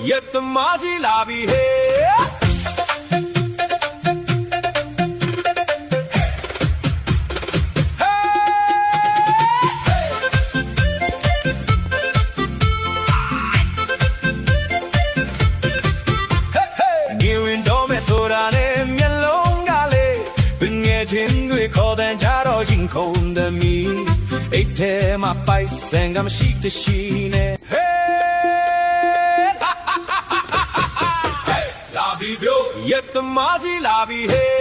ရက်သမားကြီးလာပြီဟေးချင်းတွေခေါ်တဲ့ကြတော့ရင်ခုန်တဲ့မီအိတ်ထဲမှာပိုက်ဆန်ကမရှိတရှိနဲ့ဟေးလာပြီဘို့ရက်သမားကြီးလာပြီဟေး